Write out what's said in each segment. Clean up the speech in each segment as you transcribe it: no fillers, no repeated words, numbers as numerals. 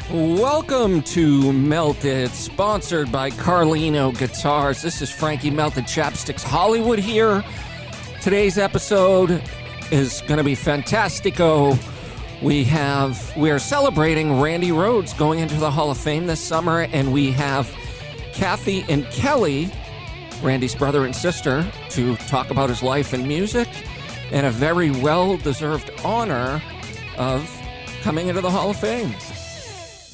Welcome to Melted, sponsored by Carlino Guitars. This is Frankie Melted Chapsticks Hollywood here. Today's episode is going to be fantastico. We are celebrating Randy Rhoads going into the Hall of Fame this summer, and we have Kathy and Kelle, Randy's brother and sister, to talk about his life and music, and a very well-deserved honor of coming into the Hall of Fame.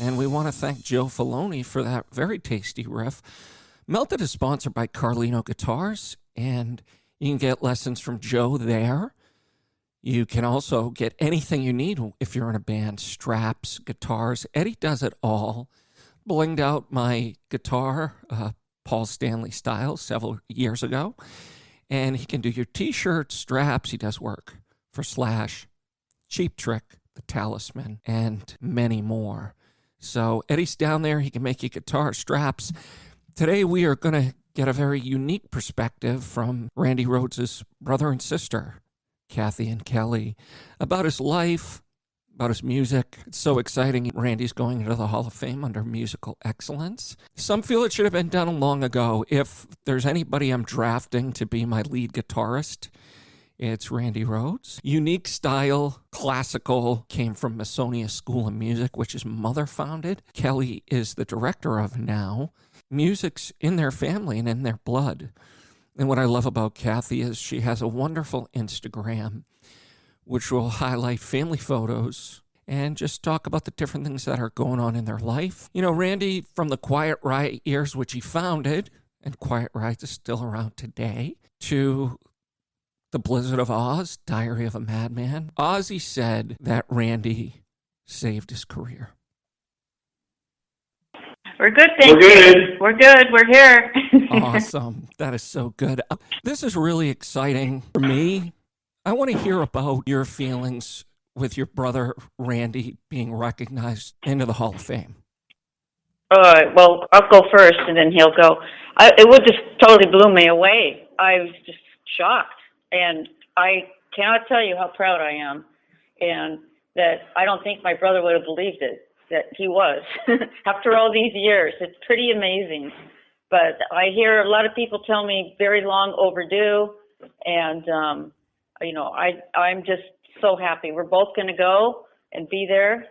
And we want to thank Joe Filoni for that very tasty riff. Melted is sponsored by Carlino Guitars, and you can get lessons from Joe there. You can also get anything you need if you're in a band, straps, guitars. Eddie does it all. Blinged out my guitar, Paul Stanley style, several years ago. And he can do your t-shirts, straps. He does work for Slash, Cheap Trick, The Talisman, and many more. So Eddie's down there. He can make you guitar straps. Today we are going to get a very unique perspective from Randy Rhoads' brother and sister, Kathy and Kelle, about his life, about his music. It's so exciting. Randy's going into the Hall of Fame under musical excellence. Some feel it should have been done long ago. If there's anybody I'm drafting to be my lead guitarist, it's Randy Rhoads. Unique style, classical, came from Musonia School of Music, which his mother founded. Kelle is the director of now. Music's in their family and in their blood. And what I love about Kathy is she has a wonderful Instagram, which will highlight family photos and just talk about the different things that are going on in their life. You know, Randy, from the Quiet Riot years, which he founded, and Quiet Riot is still around today, to The Blizzard of Oz, Diary of a Madman. Ozzy said that Randy saved his career. We're good, thank you. We're good. We're here. Awesome. That is so good. This is really exciting for me. I want to hear about your feelings with your brother Randy being recognized into the Hall of Fame. Well, I'll go first, and then he'll go. It would just totally blew me away. I was just shocked. And I cannot tell you how proud I am, and that I don't think my brother would have believed it, that he was. After all these years, it's pretty amazing. But I hear a lot of people tell me very long overdue, and, I'm just so happy. We're both going to go and be there,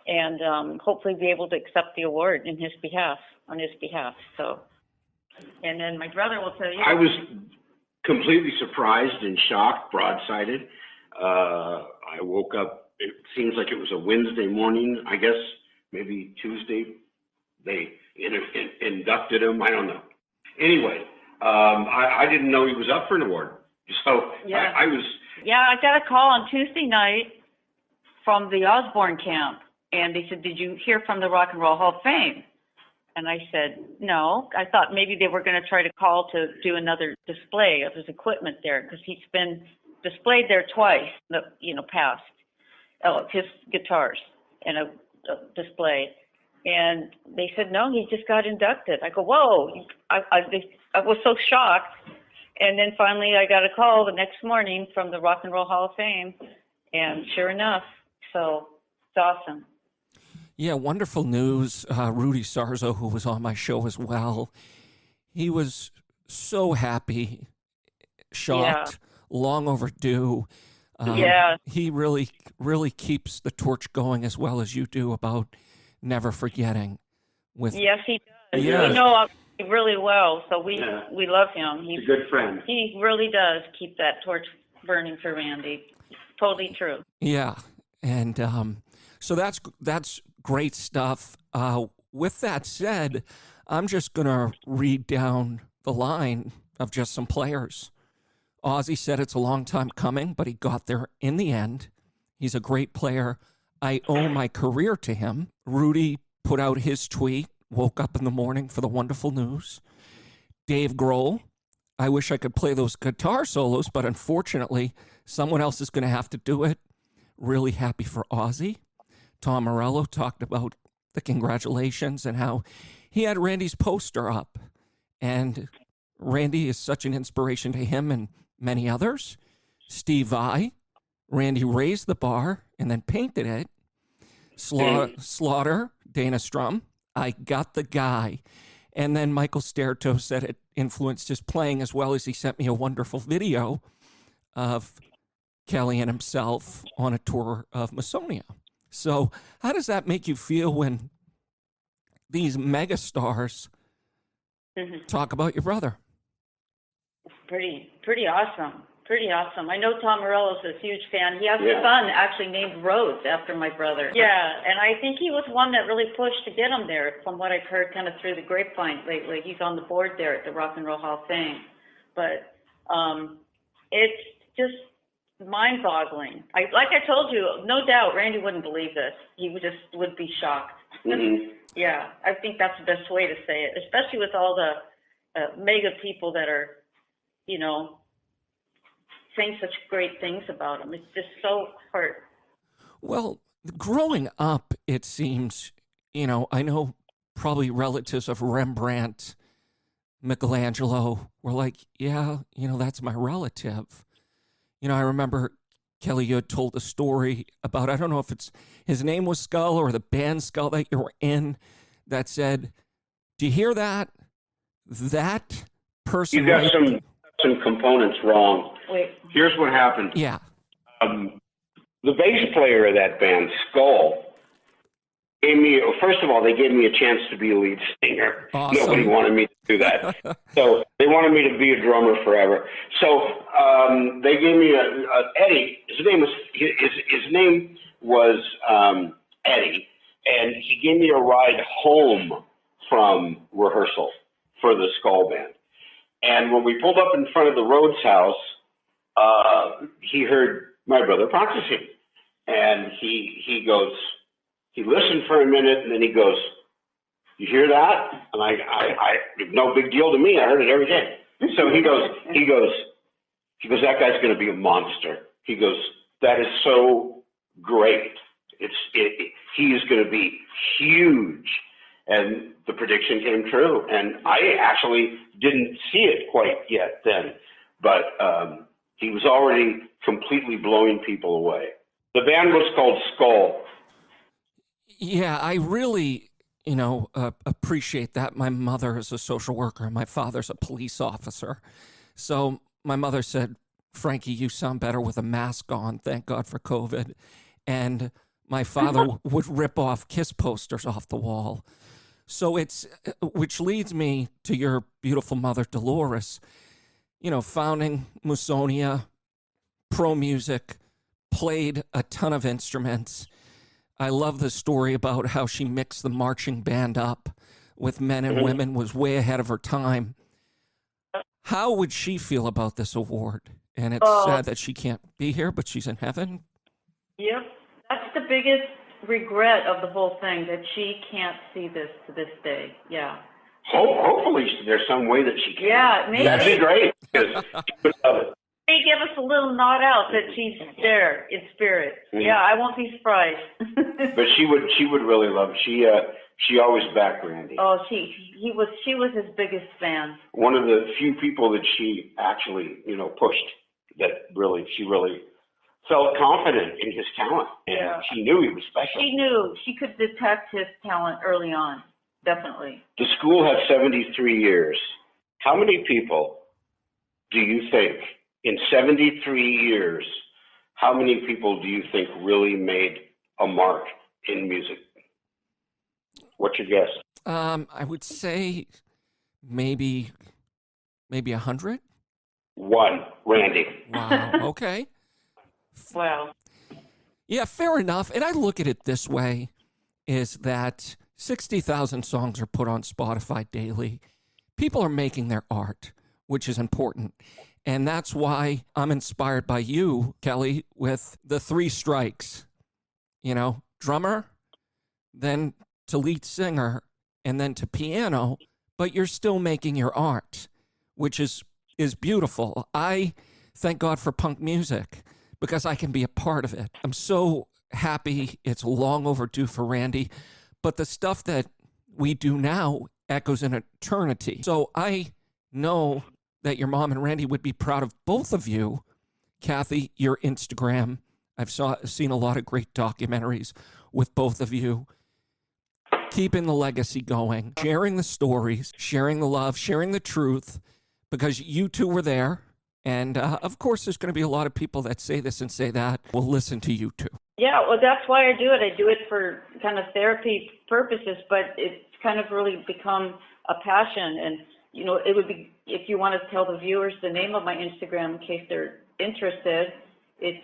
and hopefully be able to accept the award on his behalf. So, and then my brother will tell you. I was completely surprised and shocked, broadsided. I woke up, it seems like it was a Wednesday morning, I guess, maybe Tuesday. They inducted him, I don't know. Anyway, I didn't know he was up for an award. So yeah. I was... Yeah, I got a call on Tuesday night from the Osborne camp, and they said, "Did you hear from the Rock and Roll Hall of Fame?" And I said, no. I thought maybe they were going to try to call to do another display of his equipment there, because he's been displayed there twice, past his guitars in a display. And they said, no, he just got inducted. I go, whoa. I was so shocked. And then finally I got a call the next morning from the Rock and Roll Hall of Fame, and sure enough, so it's awesome. Yeah, wonderful news. Rudy Sarzo, who was on my show as well, he was so happy, shocked, long overdue. He really, really keeps the torch going as well as you do about never forgetting. Yes, he does. Yeah. We know him really well, so we love him. He's a good friend. He really does keep that torch burning for Randy. Totally true. Yeah, and so that's great stuff. With that said, I'm just going to read down the line of just some players. Ozzy said it's a long time coming, but he got there in the end. He's a great player. I owe my career to him. Rudy put out his tweet, woke up in the morning for the wonderful news. Dave Grohl, I wish I could play those guitar solos, but unfortunately, someone else is going to have to do it. Really happy for Ozzy. Tom Morello talked about the congratulations and how he had Randy's poster up. And Randy is such an inspiration to him and many others. Steve Vai, Randy raised the bar and then painted it. Slaughter, Dana Strum, I got the guy. And then Michael Sterto said it influenced his playing as well as he sent me a wonderful video of Kelly and himself on a tour of Musonia. So how does that make you feel when these megastars talk about your brother? Pretty awesome. Pretty awesome. I know Tom Morello's a huge fan. He has a son actually named Rhoads after my brother. Yeah, and I think he was one that really pushed to get him there, from what I've heard kind of through the grapevine lately. He's on the board there at the Rock and Roll Hall of Fame. But it's just mind-boggling. Like I told you, no doubt Randy wouldn't believe this. He would be shocked. Yeah, I think that's the best way to say it, especially with all the mega people that are, saying such great things about him. It's just so hard. Well, growing up, it seems, I know probably relatives of Rembrandt, Michelangelo were like, yeah, that's my relative. I remember, Kelly, you had told a story about, I don't know if it's his name was Skull or the band Skull that you were in, that said, do you hear that? That person... You got some components wrong. Wait. Here's what happened. Yeah. The bass player of that band, Skull, first of all, they gave me a chance to be a lead singer. Awesome. Nobody wanted me to do that. So they wanted me to be a drummer forever. So they gave me Eddie. His name was Eddie, and he gave me a ride home from rehearsal for the Skull band. And when we pulled up in front of the Rhoads house, he heard my brother practicing. And he goes, he listened for a minute, and then he goes, you hear that? And I no big deal to me. I heard it every day. So he goes, that guy's going to be a monster. He goes, that is so great. He is going to be huge. And the prediction came true. And I actually didn't see it quite yet then, but he was already completely blowing people away. The band was called Skull. Yeah, I really, appreciate that. My mother is a social worker. My father's a police officer. So my mother said, Frankie, you sound better with a mask on. Thank God for COVID. And my father would rip off Kiss posters off the wall. So which leads me to your beautiful mother, Delores, founding Musonia, pro music, played a ton of instruments. I love the story about how she mixed the marching band up with men and women, was way ahead of her time. How would she feel about this award? And it's sad that she can't be here, but she's in heaven. Yep. That's the biggest regret of the whole thing, that she can't see this to this day. Yeah. Hopefully there's some way that she can. Yeah, maybe. That'd be great. She would love it. They give us a little nod out that she's there in spirit. Yeah, I won't be surprised. But she would really love it. She always backed Randy. Oh, she was his biggest fan. One of the few people that she actually, pushed, that she really felt confident in his talent, and she knew he was special. She knew. She could detect his talent early on, definitely. The school has 73 years. How many people do you think, in 73 years, how many people do you think really made a mark in music? What's your guess? I would say maybe 100. One, Randy. Wow. Okay. Wow. Yeah, fair enough. And I look at it this way, is that 60,000 songs are put on Spotify daily. People are making their art, which is important. And that's why I'm inspired by you, Kelly, with the 3 strikes. Drummer, then to lead singer, and then to piano, but you're still making your art, which is beautiful. I thank God for punk music because I can be a part of it. I'm so happy. It's long overdue for Randy, but the stuff that we do now echoes in eternity. So I know that your mom and Randy would be proud of both of you. Kathy, your Instagram, I've seen a lot of great documentaries. with both of you, keeping the legacy going, sharing the stories, sharing the love, sharing the truth, because you two were there. And of course, there's going to be a lot of people that say this and say that. We'll listen to you two. Yeah, well, that's why I do it. I do it for kind of therapy purposes, but it's kind of really become a passion. And, you know, it would be, if you want to tell the viewers the name of my Instagram in case they're interested, it's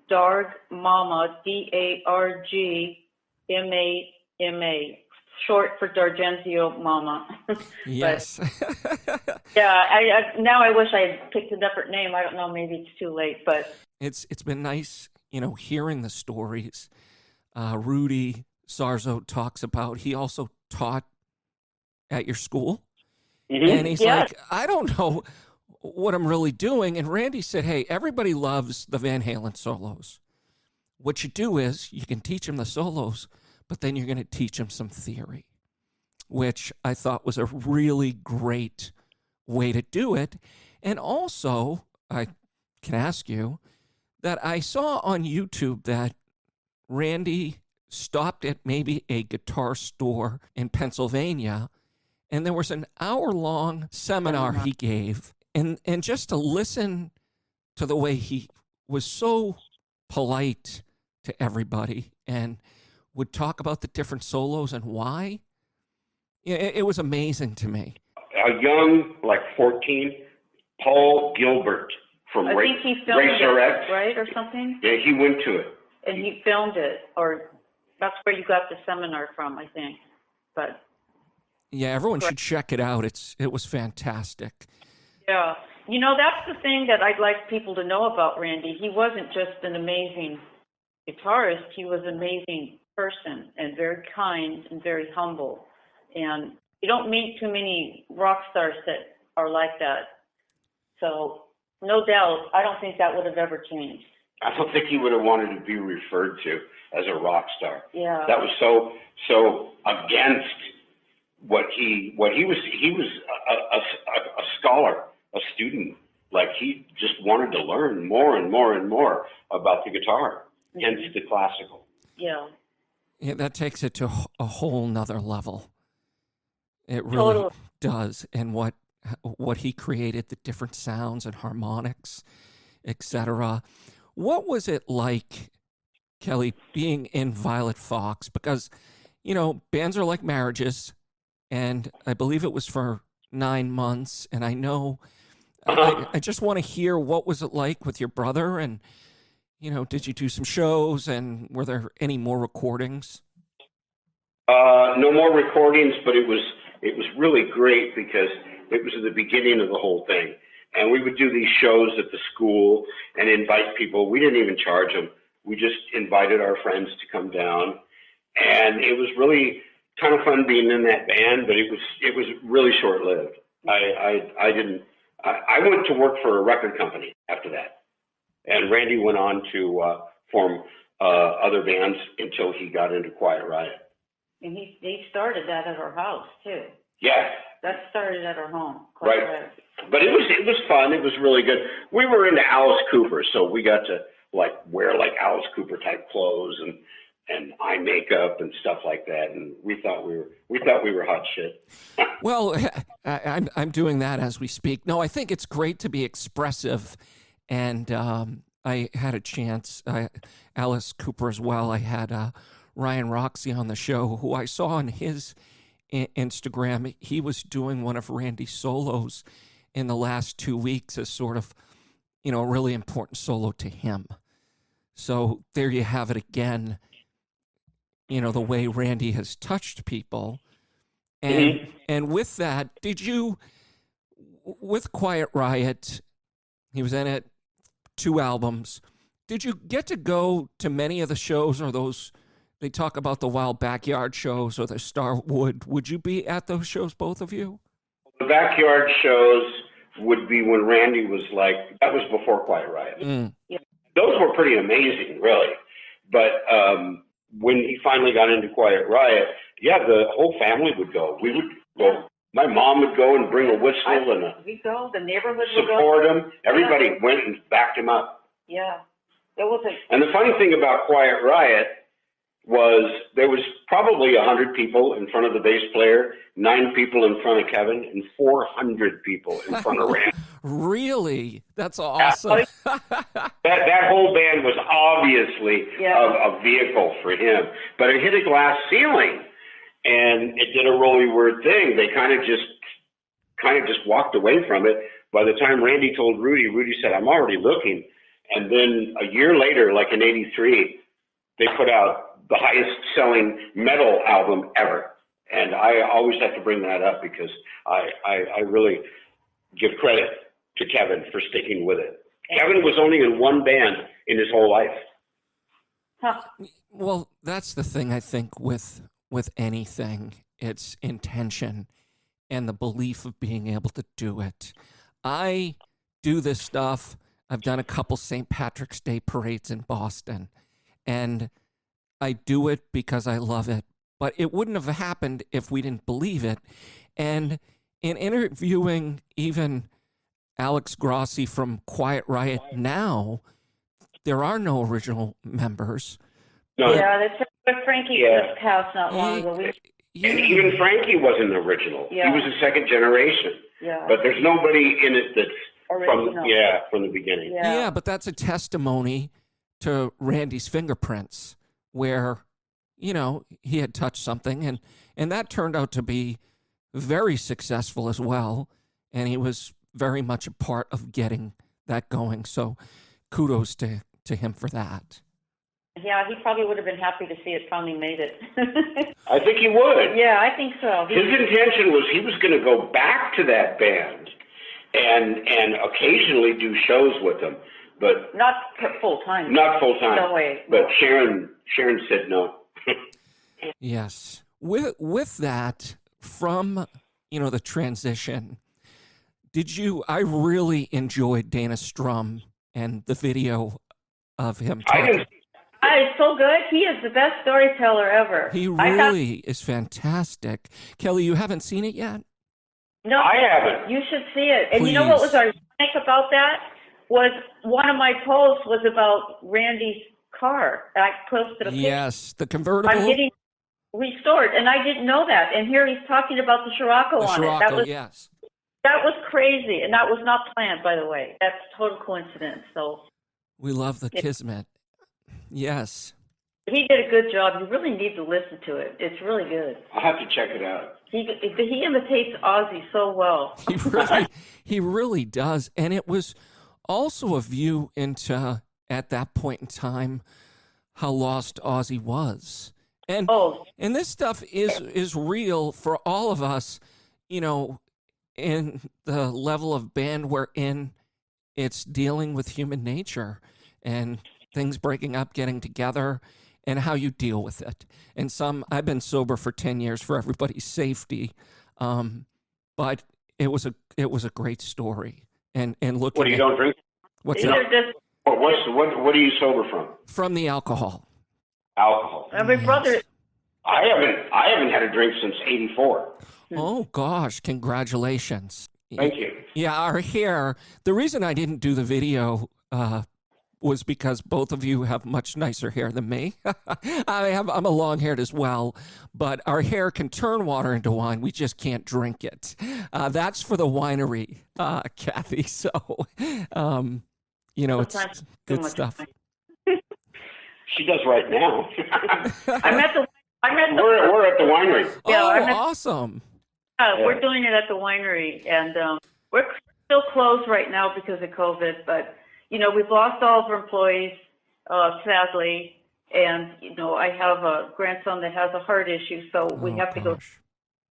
Darg Mama, Dargmama, short for Dargenzio Mama. Yes. Yeah, I now I wish I had picked a different name. I don't know, maybe it's too late, but It's been nice, you know, hearing the stories. Rudy Sarzo talks about, he also taught at your school. Mm-hmm. And he's like, I don't know what I'm really doing. And Randy said, hey, everybody loves the Van Halen solos. What you do is you can teach them the solos, but then you're going to teach them some theory, which I thought was a really great way to do it. And also, I can ask you that I saw on YouTube that Randy stopped at maybe a guitar store in Pennsylvania, and there was an hour-long seminar he gave. And just to listen to the way he was so polite to everybody and would talk about the different solos and why, it was amazing to me. A young, like 14, Paul Gilbert from I think he filmed Racer it, X. right, or something? Yeah, he went to it. And he filmed it, or that's where you got the seminar from, I think. But Yeah, everyone should check it out. It was fantastic. yeah, you know, that's the thing that I'd like people to know about Randy. He wasn't just an amazing guitarist, he was an amazing person and very kind and very humble. And you don't meet too many rock stars that are like that. So no doubt, I don't think that would have ever changed. I don't think he would have wanted to be referred to as a rock star. Yeah. That was so against what he was. He was a scholar, a student. Like, he just wanted to learn more and more and more about the guitar, hence the classical. Yeah. Yeah, that takes it to a whole nother level. It really does. And what he created, the different sounds and harmonics, etc. What was it like, Kelle, being in Violet Fox? Because, you know, bands are like marriages, and I believe it was for 9 months. And I know, I just want to hear, what was it like with your brother? And, you know, did you do some shows, and were there any more recordings? No more recordings, but it was really great because it was at the beginning of the whole thing. And we would do these shows at the school and invite people. We didn't even charge them. We just invited our friends to come down. And it was really kind of fun being in that band, but it was really short-lived. I went to work for a record company after that. And Randy went on to form other bands until he got into Quiet Riot. And he started that at our house, too. Yeah. That started at our home. Right. But it was fun. It was really good. We were into Alice Cooper, so we got to like wear like Alice Cooper type clothes and eye makeup and stuff like that. And we thought we were hot shit. Well, I'm doing that as we speak. No, I think it's great to be expressive, and I had a chance. Alice Cooper as well. I had Ryan Roxy on the show, who I saw on his Instagram. He was doing one of Randy's solos in the last 2 weeks as sort of, you know, a really important solo to him. So there you have it again, you know, the way Randy has touched people. And with that, did you, with Quiet Riot, he was in it, 2 albums, did you get to go to many of the shows, or those, they talk about the Wild Backyard shows or the Starwood? Would you be at those shows, both of you? The backyard shows would be when Randy was like, that was before Quiet Riot. Yeah. Those were pretty amazing, really. But when he finally got into Quiet Riot, yeah, the whole family would go. We would go. My mom would go and bring a whistle and we'd go. The neighborhood would go. Support him. Everybody went and backed him up. Yeah. It was And the funny thing about Quiet Riot there was probably 100 people in front of the bass player, 9 people in front of Kevin, and 400 people in front of Randy. Really? That's awesome. That whole band was obviously a vehicle for him, but it hit a glass ceiling, and it did a Rolly Word thing. They kind of just walked away from it. By the time Randy told Rudy said, "I'm already looking," and then a year later, like in '83, they put out the highest selling metal album ever. And I always have to bring that up because I really give credit to Kevin for sticking with it. Kevin was only in one band in his whole life. Huh. Well, that's the thing, I think, with anything. It's intention and the belief of being able to do it. I do this stuff. I've done a couple St. Patrick's Day parades in Boston, and I do it because I love it, but it wouldn't have happened if we didn't believe it. And in interviewing even Alex Grossi from Quiet Riot now, there are no original members. No. Yeah, that's what Frankie just passed not long ago. And even Frankie wasn't original. Yeah. He was a second generation. Yeah. But there's nobody in it that's Original. from the beginning. Yeah, but that's a testimony to Randy's fingerprints, where, you know, he had touched something, and that turned out to be very successful as well, and he was very much a part of getting that going. So kudos to him for that. Yeah, he probably would have been happy to see it finally made it. I think he would. Yeah, I think so. His intention was he was going to go back to that band and occasionally do shows with them, but not full time. Not full time. No way. But Sharon said no. Yes. With that, from, you know, the transition, I really enjoyed Dana Strum and the video of him talking. It's so good. He is the best storyteller ever. He really is fantastic. Kelly, you haven't seen it yet? No, I haven't. You should see it. And Please. you know what was ironic about that? Was one of my posts was about Randy's car. I posted a picture. Yes, the convertible. I'm getting restored, and I didn't know that. And here he's talking about the Scirocco on it. Yes. That was crazy, and that was not planned, by the way. That's total coincidence. So we love the kismet. Yes. He did a good job. You really need to listen to it. It's really good. I'll have to check it out. He imitates Ozzy so well. He really does. And it was also a view into, at that point in time, how lost Ozzy was. And this stuff is real for all of us, you know, in the level of band we're in. It's dealing with human nature and things breaking up, getting together, and how you deal with it. And I've been sober for 10 years for everybody's safety, but it was a great story. And looking. What, you don't drink? What's that? What are you sober from? From the alcohol. Alcohol. My brother. I haven't had a drink since '84. Oh gosh! Congratulations. Thank you. Yeah, our hair. The reason I didn't do the video was because both of you have much nicer hair than me. I'm a long-haired as well, but our hair can turn water into wine. We just can't drink it. That's for the winery, Kathy. So, you know, it's good stuff. She does right now. We're at the winery. Yeah, awesome. We're doing it at the winery, and we're still closed right now because of COVID, but you know, we've lost all of our employees, sadly, and, you know, I have a grandson that has a heart issue, so we have to go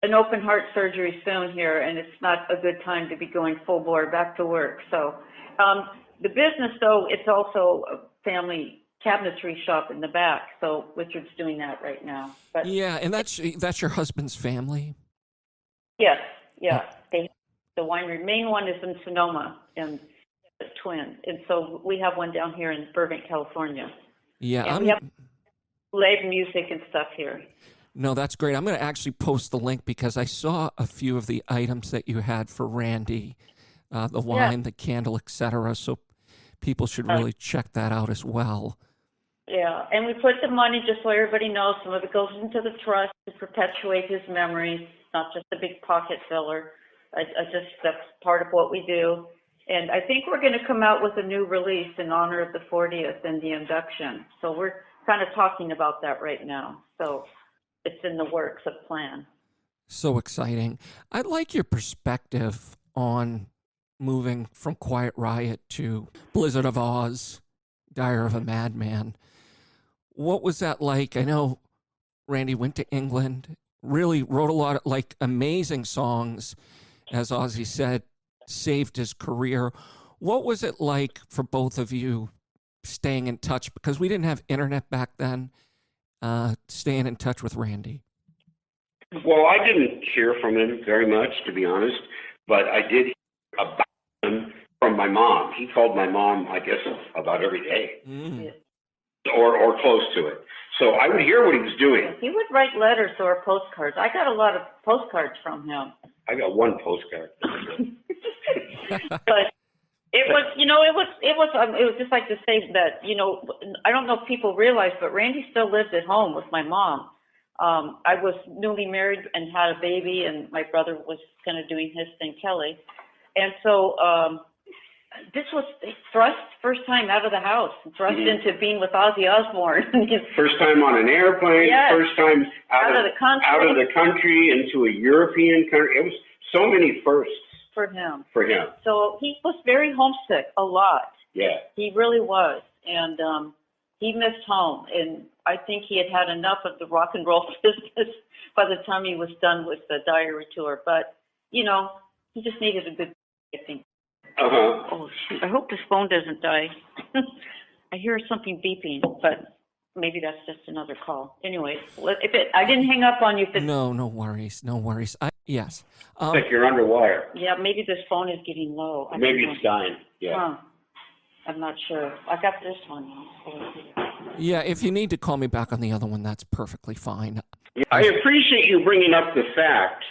an open heart surgery soon here, and it's not a good time to be going full bore back to work. So the business, though, it's also a family cabinetry shop in the back, so Richard's doing that right now. But yeah, and that's your husband's family? Yes, yeah. The winery, main one is in Sonoma, and twin, and so we have one down here in Burbank, California. Yeah, and we have live music and stuff here. No, that's great. I'm going to actually post the link because I saw a few of the items that you had for Randy, the wine, the candle, etc. So people should really check that out as well. Yeah, and we put the money, just so everybody knows, some of it goes into the trust to perpetuate his memories, not just a big pocket filler. That's part of what we do. And I think we're going to come out with a new release in honor of the 40th and the induction. So we're kind of talking about that right now. So it's in the works of plan. So exciting. I'd like your perspective on moving from Quiet Riot to Blizzard of Oz, Diary of a Madman. What was that like? I know Randy went to England, really wrote a lot of amazing songs, as Ozzy said, saved his career. What was it like for both of you staying in touch? Because we didn't have internet back then, staying in touch with Randy. Well, I didn't hear from him very much, to be honest, but I did hear about him from my mom. He called my mom, I guess, about every day. Or close to it. So I would hear what he was doing. He would write letters or postcards. I got a lot of postcards from him. I got one postcard. But it was just like to say that, I don't know if people realize, but Randy still lived at home with my mom. I was newly married and had a baby, and my brother was kind of doing his thing, Kelly. And so, this was thrust first time out of the house, thrust into being with Ozzy Osbourne. First time on an airplane, yes. First time out of the country into a European country. It was so many firsts for him. So he was very homesick a lot. Yeah. He really was. And he missed home. And I think he had enough of the rock and roll business by the time he was done with the Diary tour. But, he just needed a good, I think. Oh, shoot. I hope this phone doesn't die. I hear something beeping, but maybe that's just another call. Anyway, I didn't hang up on you. No worries. Yes. I think you're underwater. Yeah, maybe this phone is getting low. Maybe it's dying. Yeah. I'm not sure. I got this one. Yeah, if you need to call me back on the other one, that's perfectly fine. Yeah, I appreciate you bringing up the fact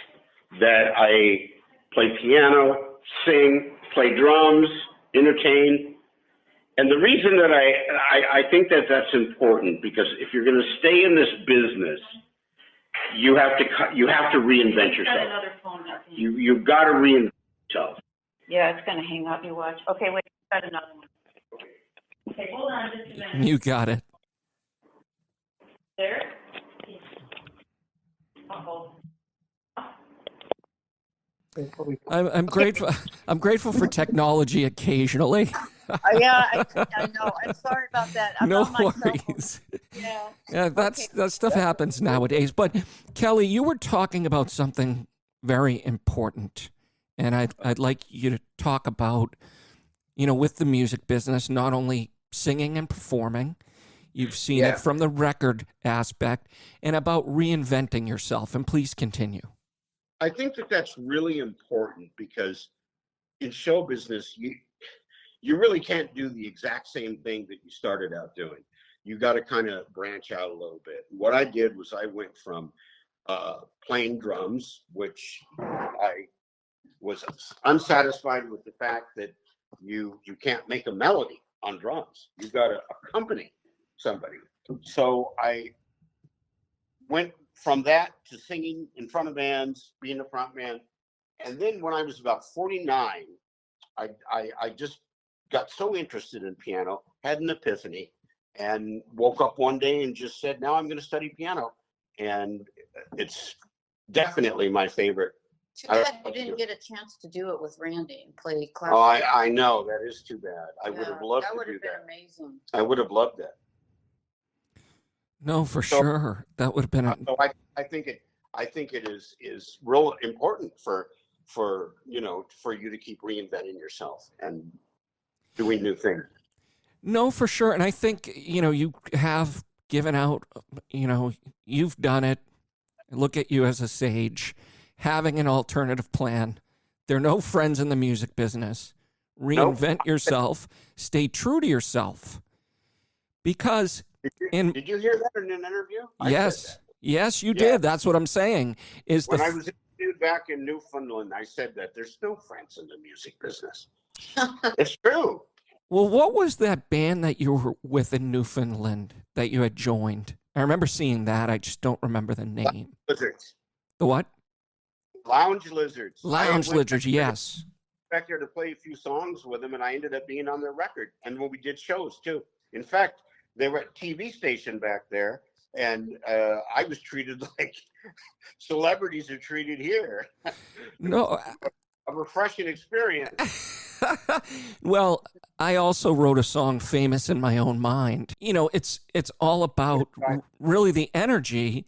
that I play piano, sing, play drums, entertain. And the reason that I think that that's important, because if you're going to stay in this business, you have to reinvent yourself. Another phone, you've got to reinvent yourself. Yeah, it's going to hang up. You watch. Okay, wait. Got another one. Okay, hold on just a minute. You got it. There. Uh-oh. I'm grateful. I'm grateful for technology occasionally. Yeah, I know. I'm sorry about that. No worries. Yeah, that stuff happens nowadays. But Kelly, you were talking about something very important, and I'd like you to talk about, with the music business, not only singing and performing, you've seen it from the record aspect, and about reinventing yourself. And please continue. I think that that's really important, because in show business, you really can't do the exact same thing that you started out doing. You got to kind of branch out a little bit. What I did was I went from playing drums, which I was unsatisfied with the fact that you can't make a melody on drums. You got to accompany somebody. So I went from that to singing in front of bands, being a front man. And then when I was about 49, I just got so interested in piano, had an epiphany, and woke up one day and just said, now I'm going to study piano. And it's definitely my favorite. Too bad you didn't get a chance to do it with Randy and play classical. Oh, I know. That is too bad. I would have loved to do that. That would have been amazing. I would have loved that. No, for sure. That would have been. So I think it is real important for you to keep reinventing yourself and doing new things. No, for sure. And I think, you have given out, you've done it. Look at you as a sage, having an alternative plan. There are no friends in the music business. Reinvent yourself. Stay true to yourself. Because did you hear that in an interview? Yes, you did. That's what I'm saying. When I was interviewed back in Newfoundland, I said that there's no friends in the music business. It's true. Well, what was that band that you were with in Newfoundland that you had joined? I remember seeing that. I just don't remember the name. Lizards. The what? Lounge Lizards. Lounge I went Lizards, yes. back there to play a few songs with them, and I ended up being on their record. And when we did shows too. In fact, they were at a TV station back there, and I was treated like celebrities are treated here. No. A refreshing experience. Well, I also wrote a song, Famous in My Own Mind. You know, it's all about really the energy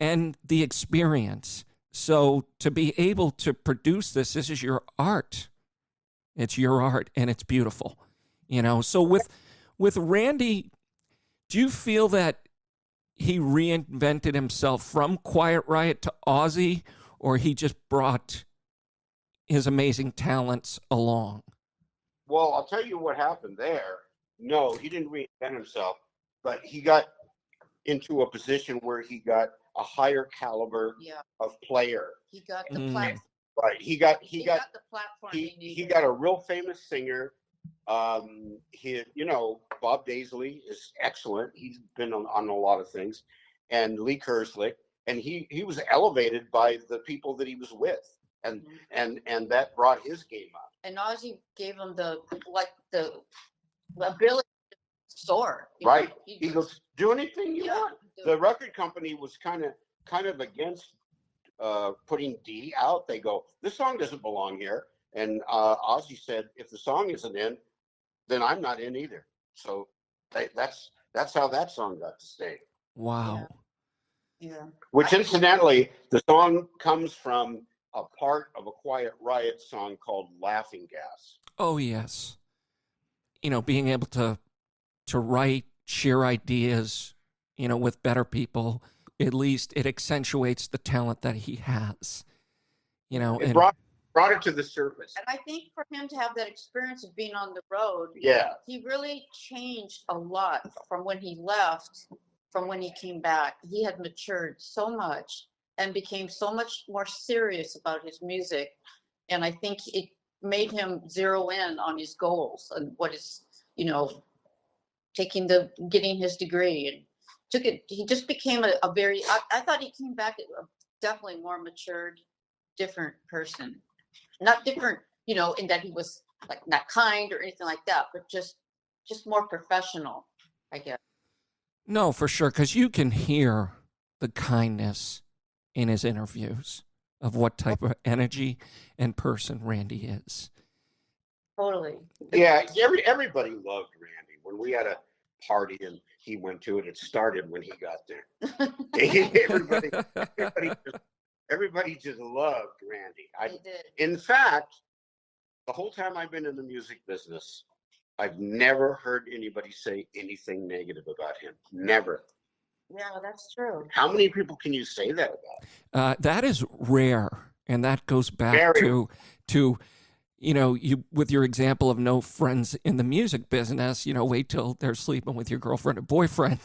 and the experience. So to be able to produce this is your art. It's your art, and it's beautiful. You know, so with Randy, do you feel that he reinvented himself from Quiet Riot to Ozzy, or he just brought his amazing talents along? Well, I'll tell you what happened there. No, he didn't reinvent himself, but he got into a position where he got a higher caliber of player. He got the platform. Right. He got the platform he got a real famous singer. Bob Daisley is excellent. He's been on a lot of things, and Lee Kerslick, and he was elevated by the people that he was with, and that brought his game up. And Ozzy gave him the ability to soar. Right. He goes, do anything you want. The record company was kind of against putting D out. They go, this song doesn't belong here. And Ozzy said, if the song isn't in, then I'm not in either. So that's how that song got to stay. Wow. Yeah. Which incidentally, the song comes from a part of a Quiet Riot song called Laughing Gas. Oh, yes. You know, being able to write, share ideas, you know, with better people, at least it accentuates the talent that he has. You know, it brought it to the surface. And I think for him to have that experience of being on the road, he really changed a lot from when he left, from when he came back. He had matured so much and became so much more serious about his music. And I think it made him zero in on his goals and what is, you know, getting his degree, and he just became a very, I thought he came back definitely more matured, different person. Not different, you know, in that he was like not kind or anything like that, but just more professional, I guess. No, for sure, because you can hear the kindness in his interviews of what type of energy and person Randy is. Totally. Yeah, everybody loved Randy. When we had a party and he went to it, it started when he got there. everybody just loved Randy. They did. In fact, the whole time I've been in the music business, I've never heard anybody say anything negative about him. Never. Yeah, that's true. How many people can you say that about? That is rare, and that goes back to you know, you with your example of no friends in the music business. You know, wait till they're sleeping with your girlfriend or boyfriend,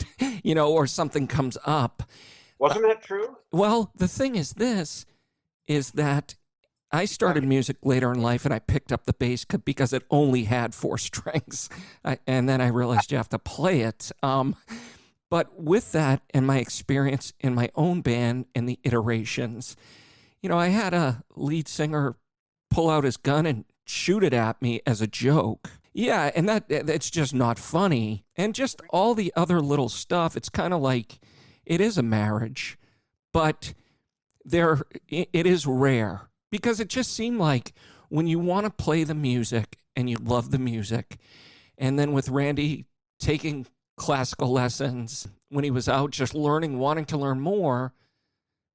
you know, or something comes up. Wasn't that true? Well, the thing is that I started music later in life, and I picked up the bass because it only had 4 strings, and then I realized you have to play it. But with that and my experience in my own band and the iterations, you know, I had a lead singer pull out his gun and shoot it at me as a joke. Yeah, and that's just not funny. And just all the other little stuff, it's kind of like it is a marriage, but it is rare, because it just seemed like when you want to play the music and you love the music, and then with Randy taking classical lessons when he was out just learning, wanting to learn more,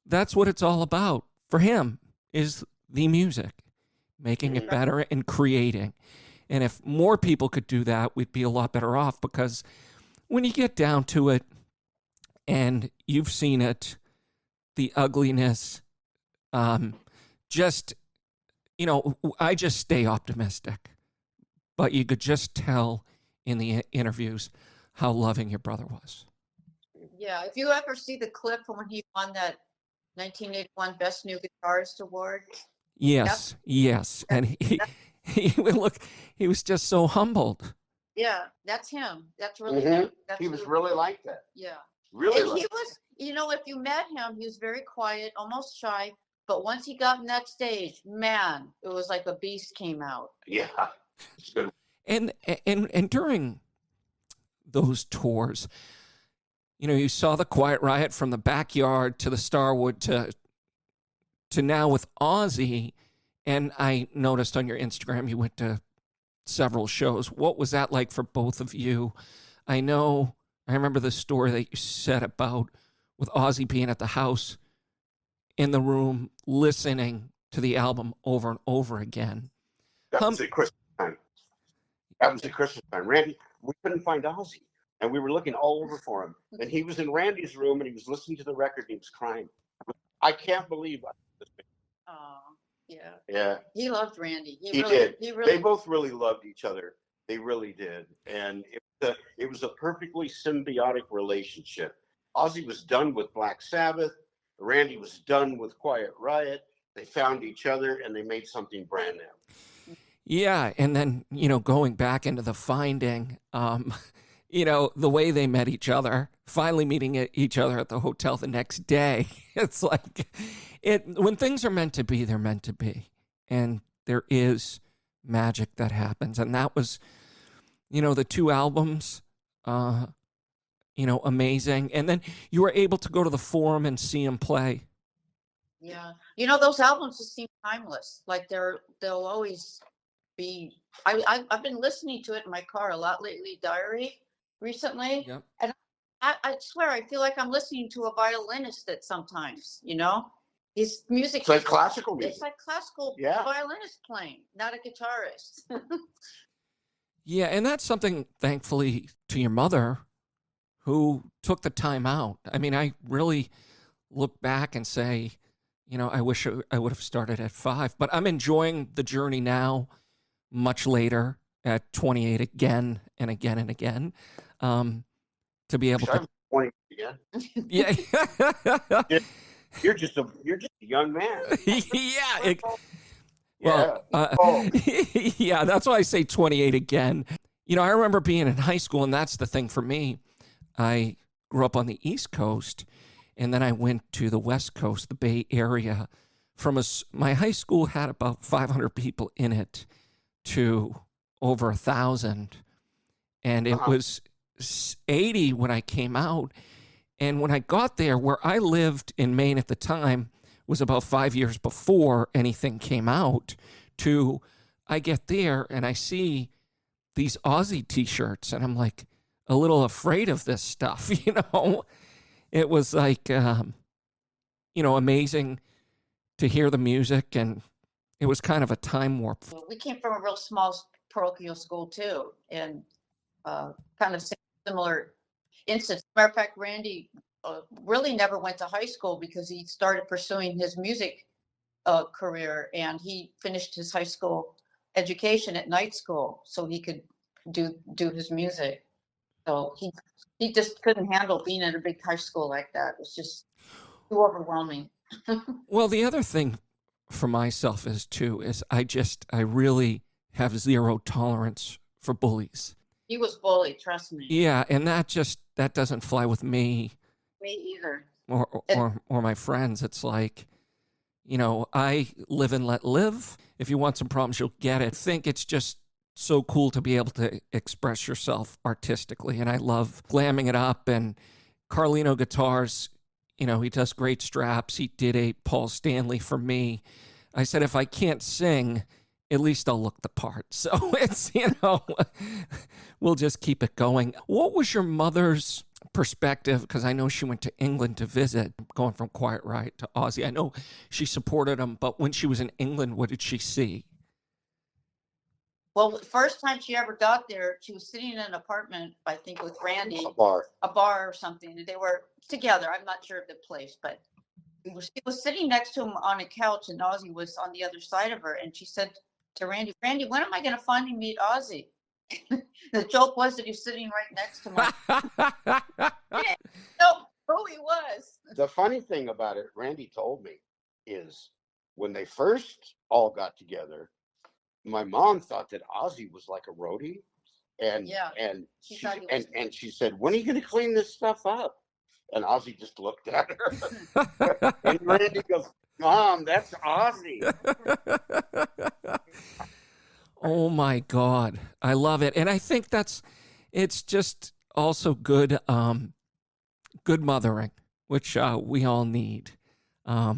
that's what it's all about for him, is the music, making it better and creating. And if more people could do that, we'd be a lot better off, because when you get down to it, and you've seen it, the ugliness, just, you know, I just stay optimistic. But you could just tell in the interviews how loving your brother was. Yeah, if you ever see the clip from when he won that 1981 Best New Guitarist Award. Yes. And he was just so humbled. Yeah, that's him. That's really Mhm. him. That's He was who- really like that. Yeah. Really And like he was, if you met him, he was very quiet, almost shy. But once he got on that stage, man, it was like a beast came out. Yeah. It's good. And during those tours, you saw the Quiet Riot from the backyard to the Starwood to now with Ozzy, and I noticed on your Instagram you went to several shows. What was that like for both of you? I remember the story that you said about with Ozzy being at the house in the room listening to the album over and over again. That was at Christmas time. That was at Christmas time. Randy, we couldn't find Ozzy, and we were looking all over for him. And he was in Randy's room, and he was listening to the record, and he was crying. I can't believe it. Oh, yeah. Yeah. He loved Randy. He did. He really. They both really loved each other. They really did. And it was a perfectly symbiotic relationship. Ozzy was done with Black Sabbath. Randy was done with Quiet Riot. They found each other and they made something brand new. Yeah, and then, going back into the Finding, the way they met each other, finally meeting each other at the hotel the next day. It's like when things are meant to be, they're meant to be. And there is magic that happens. And that was, the 2 albums, amazing. And then you were able to go to the Forum and see him play. Yeah. Those albums just seem timeless. Like they'll always be. I've been listening to it in my car a lot lately, Diary, recently. Yep. And I swear, I feel like I'm listening to a violinist at sometimes, His music. It's like classical music. It's like classical violinist playing, not a guitarist. Yeah, and that's something, thankfully, to your mother, who took the time out. I mean, I really look back and say, I wish I would have started at 5, but I'm enjoying the journey now, much later at 28 again and again and again, to be able to. 20 again. Yeah. You're just a young man. Yeah. Yeah, that's why I say 28 again. I remember being in high school, and that's the thing for me. I grew up on the East Coast, and then I went to the West Coast, the Bay Area. My high school had about 500 people in it to over 1,000. And it was 80 when I came out. And when I got there, where I lived in Maine at the time was about 5 years before anything came out, I get there and I see these Ozzy t-shirts and I'm like a little afraid of this stuff, It was like, amazing to hear the music, and it was kind of a time warp. We came from a real small parochial school too, and kind of similar instance. Matter of fact, Randy really never went to high school because he started pursuing his music career, and he finished his high school education at night school so he could do his music. So he just couldn't handle being at a big high school like that. It was just too overwhelming. Well, the other thing for myself is I really have zero tolerance for bullies. He was bullied, trust me. Yeah, and that doesn't fly with me. Me either. Or my friends. It's like, I live and let live. If you want some problems, you'll get it. I think it's just so cool to be able to express yourself artistically, and I love glamming it up. And Carlino Guitars, he does great straps. He did a Paul Stanley for me. I said, if I can't sing, at least I'll look the part. So it's, we'll just keep it going. What was your mother's perspective? Because I know she went to England to visit, going from Quiet Riot to Ozzy. I know she supported him, but when she was in England, what did she see? Well, the first time she ever got there, she was sitting in an apartment, I think, with Randy. A bar or something. They were together. I'm not sure of the place, but she was sitting next to him on a couch, and Ozzy was on the other side of her. And she said to Randy, when am I going to finally meet Ozzy? The joke was that he's sitting right next to him. Didn't know who he was. The funny thing about it, Randy told me, is when they first all got together, my mom thought that Ozzy was like a roadie, And Yeah. and she said, "When are you going to clean this stuff up?" And Ozzy just looked at her. And Randy goes, "Mom, that's Ozzy." Oh my God. I love it. And I think it's just also good, good mothering, which we all need. Her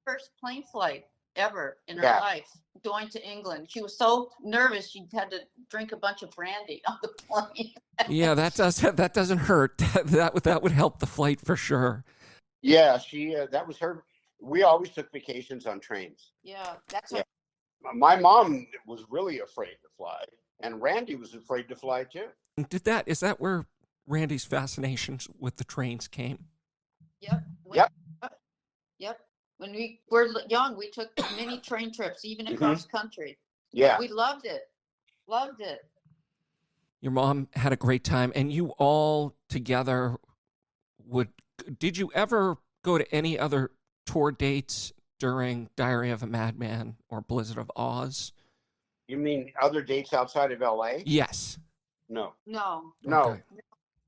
first plane flight ever in her Yeah. life, going to England. She was so nervous she had to drink a bunch of brandy on the plane. Yeah, that doesn't hurt. That would help the flight for sure. Yeah, that was her. We always took vacations on trains. Yeah, that's Yeah. My mom was really afraid to fly, and Randy was afraid to fly too. Is that where Randy's fascinations with the trains came? Yep. Yep. Yep. When we were young, we took many train trips, even across country. Yeah. We loved it. Loved it. Your mom had a great time, and you all together did you ever go to any other tour dates during Diary of a Madman or Blizzard of Oz? You mean other dates outside of LA? Yes. No. No. Okay.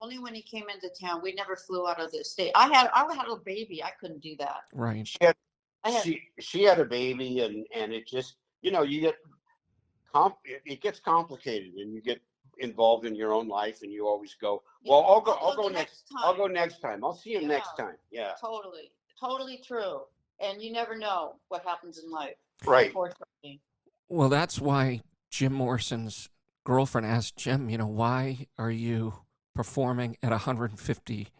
Only when he came into town. We never flew out of the state. I had a baby. I couldn't do that. Right. She had a baby, and it just, you get it gets complicated, and you get involved in your own life, and you always go, well, I'll go next time. I'll go next time. I'll see you next time. Yeah. Totally true. And you never know what happens in life. Right. Unfortunately. Well, that's why Jim Morrison's girlfriend asked Jim, why are you performing at 150%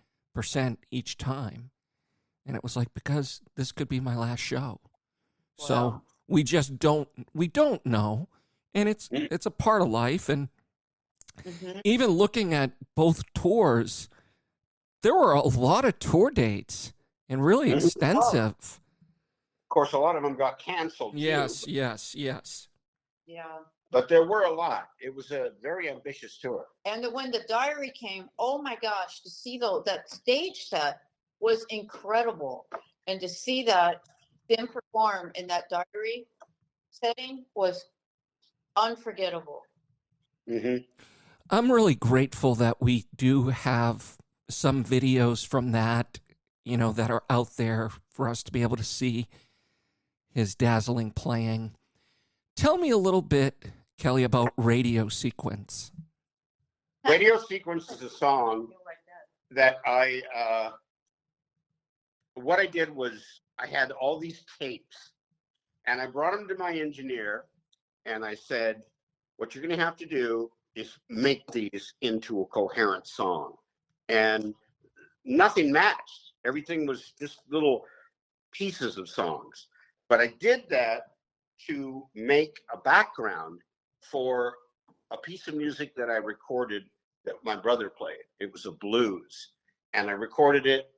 each time? And it was like, because this could be my last show. Wow. So we just don't know. And it's a part of life. And even looking at both tours, there were a lot of tour dates and really extensive. Of course, a lot of them got canceled. Yes. Too. Yeah. But there were a lot. It was a very ambitious tour. And when the Diary came, oh my gosh, to see that stage set was incredible. And to see that them perform in that Diary setting was unforgettable. Mm-hmm. I'm really grateful that we do have some videos from that, that are out there for us to be able to see his dazzling playing. Tell me a little bit, Kelle, about Radio Sequence. Radio Sequence is a song that what I did was I had all these tapes, and I brought them to my engineer, and I said, what you're going to have to do is make these into a coherent song. And nothing matched. Everything was just little pieces of songs. But I did that to make a background for a piece of music that I recorded that my brother played. It was a blues. And I recorded it,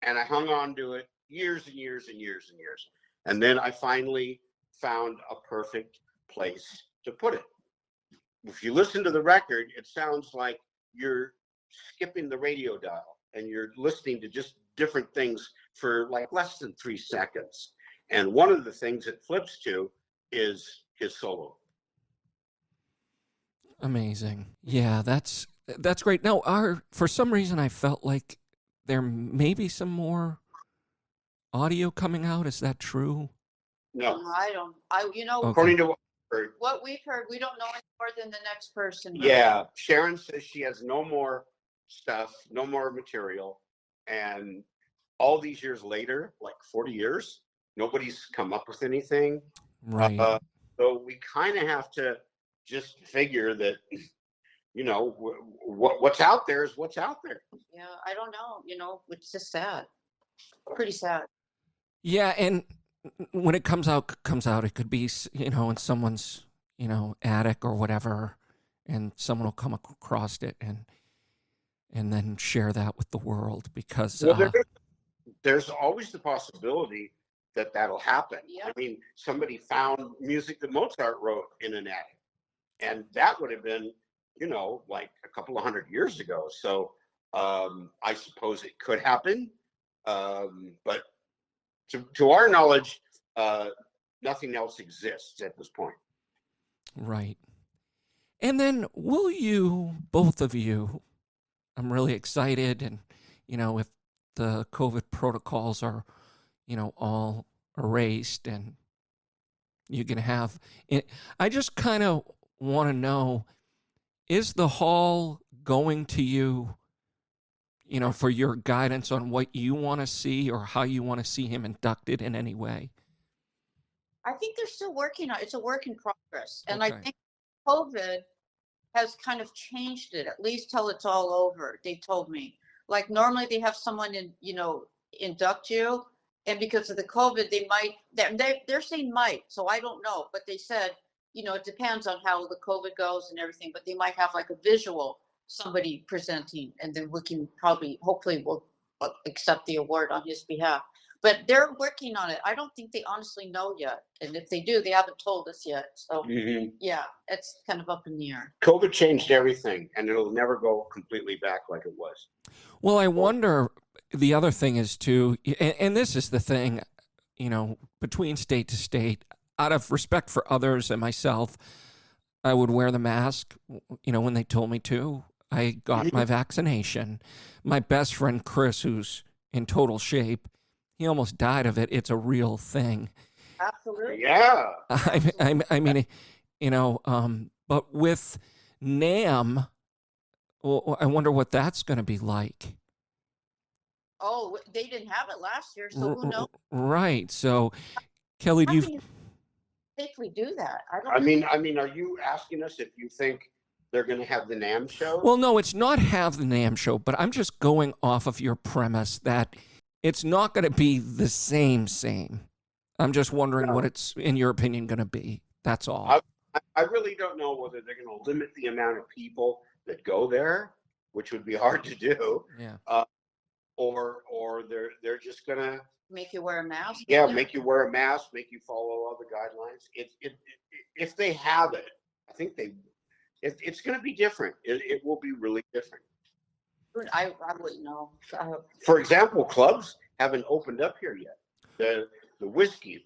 and I hung on to it years and years and years and years. And then I finally found a perfect place to put it. If you listen to the record, it sounds like you're skipping the radio dial and you're listening to just different things for like less than 3 seconds. And one of the things it flips to is his solo. Amazing. Yeah, that's great. Now, for some reason, I felt like there may be some more audio coming out. Is that true? No. According to what we've heard, we don't know any more than the next person. Yeah. Sharon says she has no more stuff, no more material. And all these years later, like 40 years, nobody's come up with anything. Right. So we kind of have to just figure that, what's out there is what's out there. Yeah, I don't know. It's just sad. Pretty sad. Yeah, and when it comes out, it could be, in someone's, attic or whatever, and someone will come across it and then share that with the world because... Well, there's always the possibility that that'll happen. Yeah. I mean, somebody found music that Mozart wrote in an attic, and that would have been, like a couple of 100 years ago. So I suppose it could happen, but to our knowledge, nothing else exists at this point. Right. And then will you, both of you, I'm really excited, and, if the COVID protocols are, all erased and you can have it, I just kind of want to know, is the hall going to you, for your guidance on what you want to see or how you want to see him inducted in any way? I think they're still working on it. It's a work in progress. And Okay. I think COVID has kind of changed it, at least till it's all over. They told me, like, normally they have someone induct you. And because of the COVID, they might, they're saying might, so I don't know. But they said, it depends on how the COVID goes and everything, but they might have like a visual, somebody presenting, and then we can hopefully we'll accept the award on his behalf. But they're working on it. I don't think they honestly know yet. And if they do, they haven't told us yet. So, yeah, it's kind of up in the air. COVID changed everything, and it'll never go completely back like it was. Well, I wonder, the other thing is too, and this is the thing, between state to state, out of respect for others and myself, I would wear the mask, when they told me to. I got my vaccination. My best friend, Chris, who's in total shape, he almost died of it. It's a real thing. Absolutely. Yeah. I mean, but with NAMM, well, I wonder what that's going to be like. Oh, they didn't have it last year, so who knows? Right. So, Kelly, do you safely do that? I mean, are you asking us if you think they're going to have the NAMM show? Well, no, it's not have the NAMM show, but I'm just going off of your premise that it's not going to be the same. I'm just wondering what it's, in your opinion, going to be. That's all. I really don't know whether they're going to limit the amount of people that go there, which would be hard to do. Yeah. Or they're just going to make you wear a mask. Yeah, make you wear a mask, make you follow all the guidelines. If they have it, I think it's going to be different. It will be really different. I wouldn't know. For example, clubs haven't opened up here yet. The whiskey,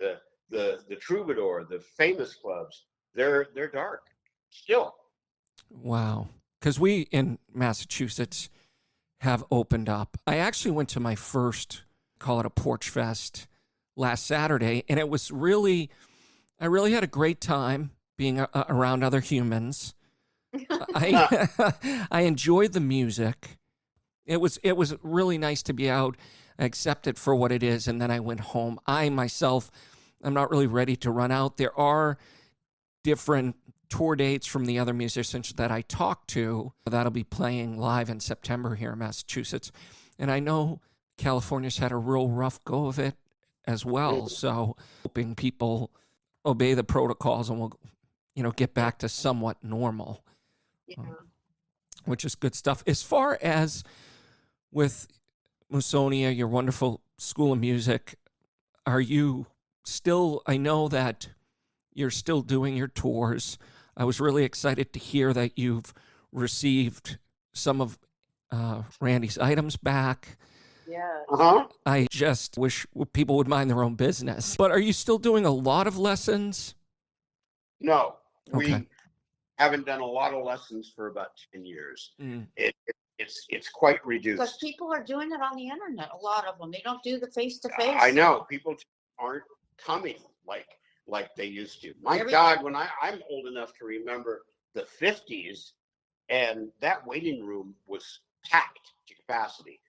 the Troubadour, the famous clubs, they're dark still. Wow. Because we in Massachusetts have opened up. I actually went to my first, call it a Porch Fest, last Saturday, and it was I really had a great time being around other humans. I enjoyed the music. It was really nice to be out, accept it for what it is, and then I went home. I myself, I'm not really ready to run out. There are different tour dates from the other musicians that I talked to that'll be playing live in September here in Massachusetts. And I know California's had a real rough go of it as well. So hoping people obey the protocols and we'll, get back to somewhat normal, which is good stuff. As far as with Musonia, your wonderful School of Music, are you still, I know that you're still doing your tours. I was really excited to hear that you've received some of Randy's items back. Yeah. I just wish people would mind their own business. But are you still doing a lot of lessons? No, Okay. we haven't done a lot of lessons for about 10 years. It's quite reduced. Because people are doing it on the internet, a lot of them. They don't do the face-to-face. I know. People aren't coming like they used to. My God, when I'm old enough to remember the 50s, and that waiting room was packed to capacity.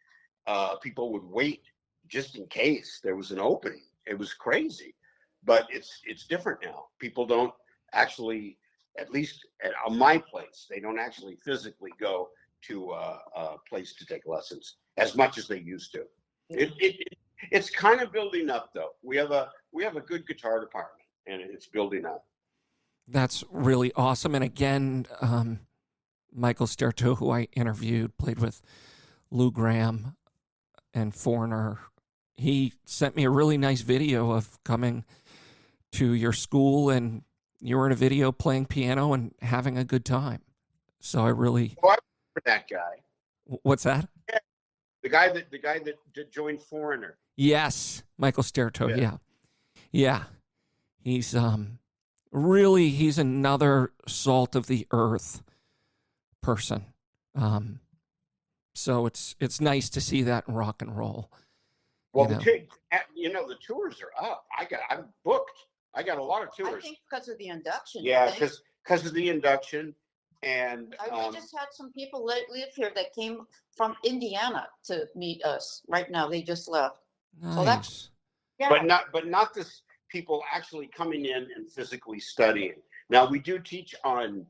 People would wait just in case there was an opening. It was crazy, but it's different now. People don't actually, at least at my place, they don't actually physically go to a place to take lessons as much as they used to. It's kind of building up, though. We have a good guitar department, and it's building up. That's really awesome. And again, Michael Sterto, who I interviewed, played with Lou Gramm and Foreigner. He sent me a really nice video of coming to your school, and you were in a video playing piano and having a good time. So I really. Oh, I remember that guy. What's that? Yeah. The guy that joined Foreigner. Yes, Michael Sterto. Yeah. He's really, he's another salt of the earth person. So it's nice to see that in rock and roll. Well, the tours are up. I'm booked. I got a lot of tours. I think because of the induction. Yeah, because of the induction. And we just had some people live here that came from Indiana to meet us right now. They just left. Nice. So that's, yeah. But not this people actually coming in and physically studying. Now we do teach on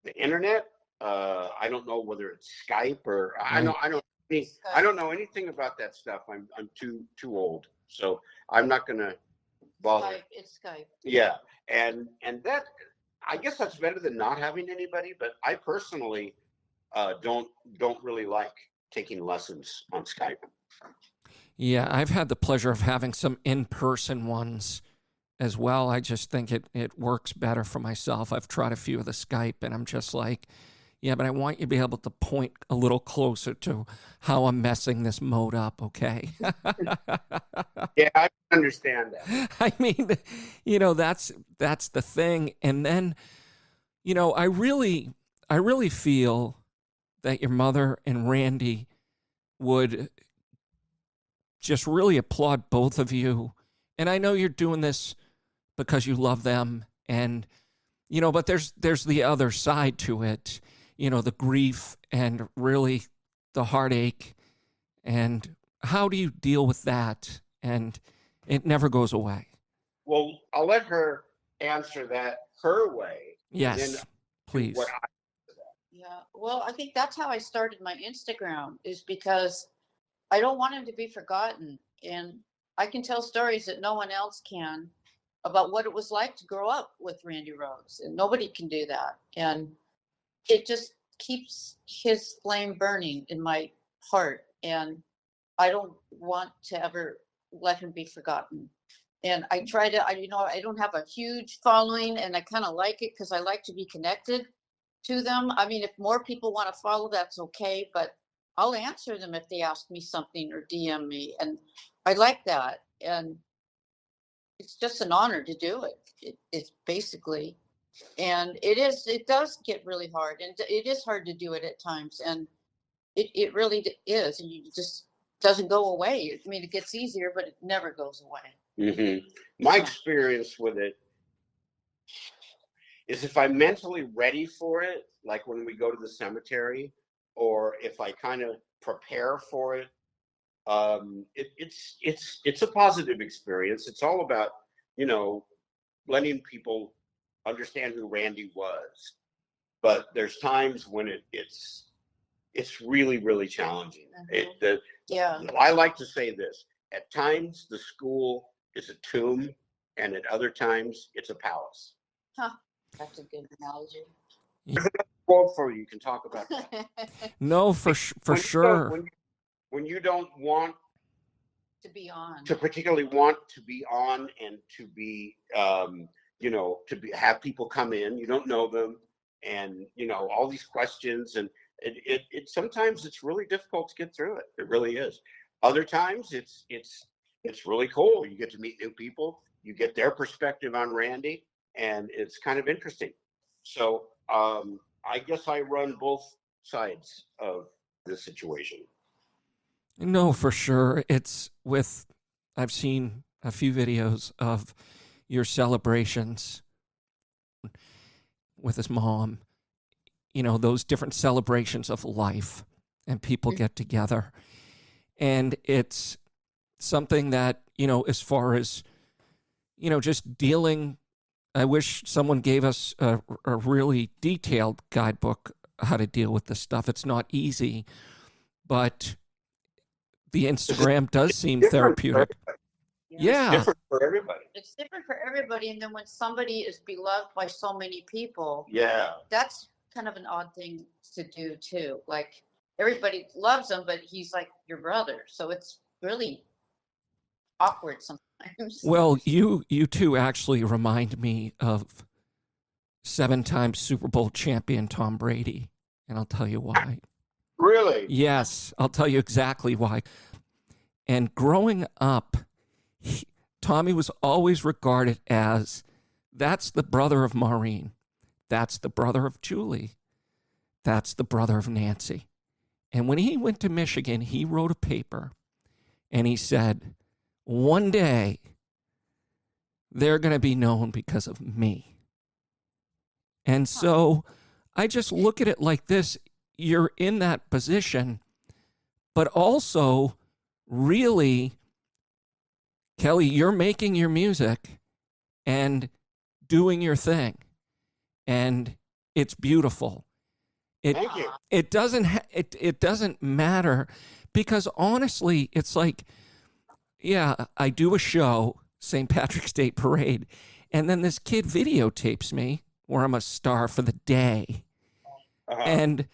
the internet. I don't know whether it's Skype or I don't know anything about that stuff. I'm too old, so I'm not gonna bother. Skype, it's Skype. Yeah, and that, I guess that's better than not having anybody. But I personally don't really like taking lessons on Skype. Yeah, I've had the pleasure of having some in-person ones as well. I just think it works better for myself. I've tried a few of the Skype, and I'm just like, yeah, but I want you to be able to point a little closer to how I'm messing this mode up, okay? Yeah, I understand that. I mean, that's the thing. And then, I really feel that your mother and Randy would just really applaud both of you. And I know you're doing this because you love them, and but there's the other side to it. The grief and really the heartache, and how do you deal with that? And it never goes away. Well, I'll let her answer that her way. Yes, please. Yeah, well, I think that's how I started my Instagram, is because I don't want him to be forgotten. And I can tell stories that no one else can about what it was like to grow up with Randy Rhoads, and nobody can do that. And it just keeps his flame burning in my heart, and I don't want to ever let him be forgotten. And I try to, I don't have a huge following, and I kind of like it because I like to be connected to them. I mean, if more people want to follow, that's okay, but I'll answer them if they ask me something or DM me, and I like that. And it's just an honor to do it. It's basically, and it does get really hard, and it is hard to do it at times, and it really is, and you just doesn't go away. I mean, it gets easier, but it never goes away. Mm-hmm. My experience with it is, if I'm mentally ready for it, like when we go to the cemetery, or if I kind of prepare for it, it's a positive experience. It's all about, letting people understand who Randy was. But there's times when it's really, really challenging. Mm-hmm. I like to say this: at times the school is a tomb, and at other times it's a palace. Huh. That's a good analogy. Quote for you. You can talk about that. No, for sure. When you don't want to be on, to particularly want to be on, and to be, have people come in, you don't know them, and all these questions, and it sometimes it's really difficult to get through it. It really is. Other times it's really cool. You get to meet new people. You get their perspective on Randy, and it's kind of interesting. So I guess I run both sides of the situation. No, for sure. I've seen a few videos of your celebrations with his mom, those different celebrations of life, and people get together. And it's something that, as far as, just dealing, I wish someone gave us a really detailed guidebook how to deal with this stuff. It's not easy, but the Instagram does seem therapeutic. Yeah. It's different for everybody. It's different for everybody. And then when somebody is beloved by so many people, that's kind of an odd thing to do too. Like, everybody loves him, but he's like your brother. So it's really awkward sometimes. Well, you two actually remind me of 7-time Super Bowl champion Tom Brady, and I'll tell you why. Really? Yes, I'll tell you exactly why. And growing up, Tommy was always regarded as That's the brother of Maureen. That's the brother of Julie. That's the brother of Nancy. And when he went to Michigan, he wrote a paper and he said, one day they're going to be known because of me. And so I just look at it like this. You're in that position, but also really, Kelly, you're making your music and doing your thing. And it's beautiful. Thank you. It doesn't matter, because honestly, it's like, yeah, I do a show, St. Patrick's Day Parade, and then this kid videotapes me where I'm a star for the day. And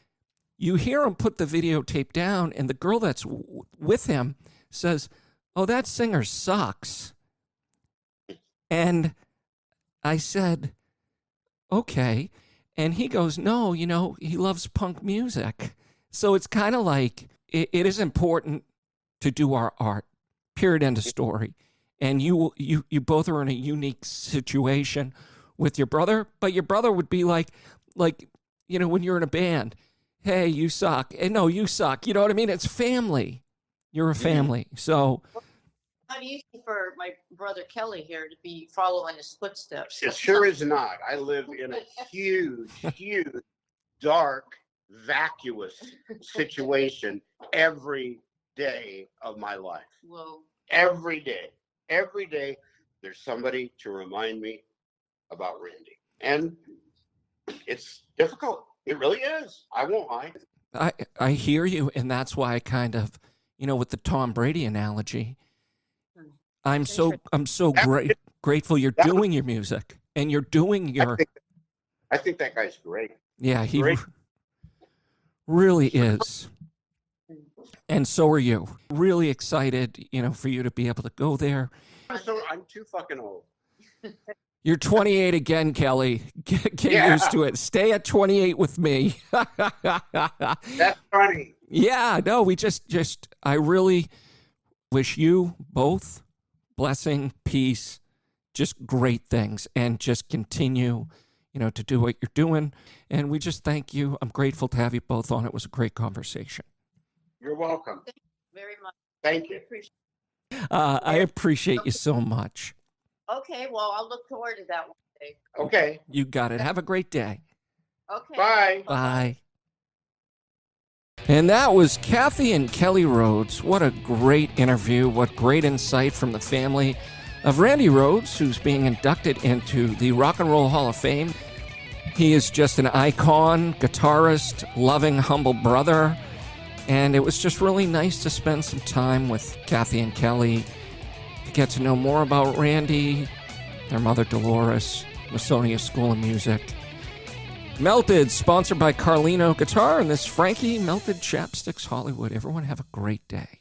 you hear him put the videotape down, and the girl that's with him says, "Oh, that singer sucks." And I said, "Okay." And he goes, "No, you know, he loves punk music." So it's kind of like, it is important to do our art, period, end of story. And you both are in a unique situation with your brother, but your brother would be like, you know, when you're in a band, "Hey, you suck." And no, you suck. You know what I mean? It's family. You're a family. So Not easy for my brother Kelly here to be following his footsteps. It sure is not. I live in a huge, dark, vacuous situation every day of my life. Whoa. Every day, there's somebody to remind me about Randy. And it's difficult. It really is. I won't lie. I hear you, and that's why I kind of, you know, with the Tom Brady analogy, I'm so grateful you're doing your music and you're doing your. I think that guy's great. Yeah, he really is. And so are you. Really excited, you know, for you to be able to go there. I'm too fucking old. You're 28 again, Kelly. Get used to it. Stay at 28 with me. That's funny. Yeah, no, we I really wish you both blessing, peace, just great things, and just continue, you know, to do what you're doing. And we just thank you. I'm grateful to have you both on. It was a great conversation. You're welcome. Thank you very much. Thank you. I appreciate you so much. Okay, well, I'll look forward to that one day. Okay. You got it. Have a great day. Okay. Bye. Bye. And that was Kathy and Kelle Rhoades. What a great interview. What great insight from the family of Randy Rhoads, who's being inducted into the Rock and Roll Hall of Fame. He is just an icon, guitarist, loving, humble brother. And it was just really nice to spend some time with Kathy and Kelle, to get to know more about Randy, their mother Delores, Musonia School of Music. Melted, sponsored by Carlino Guitar, and this Frankie Melted Chapsticks Hollywood. Everyone have a great day.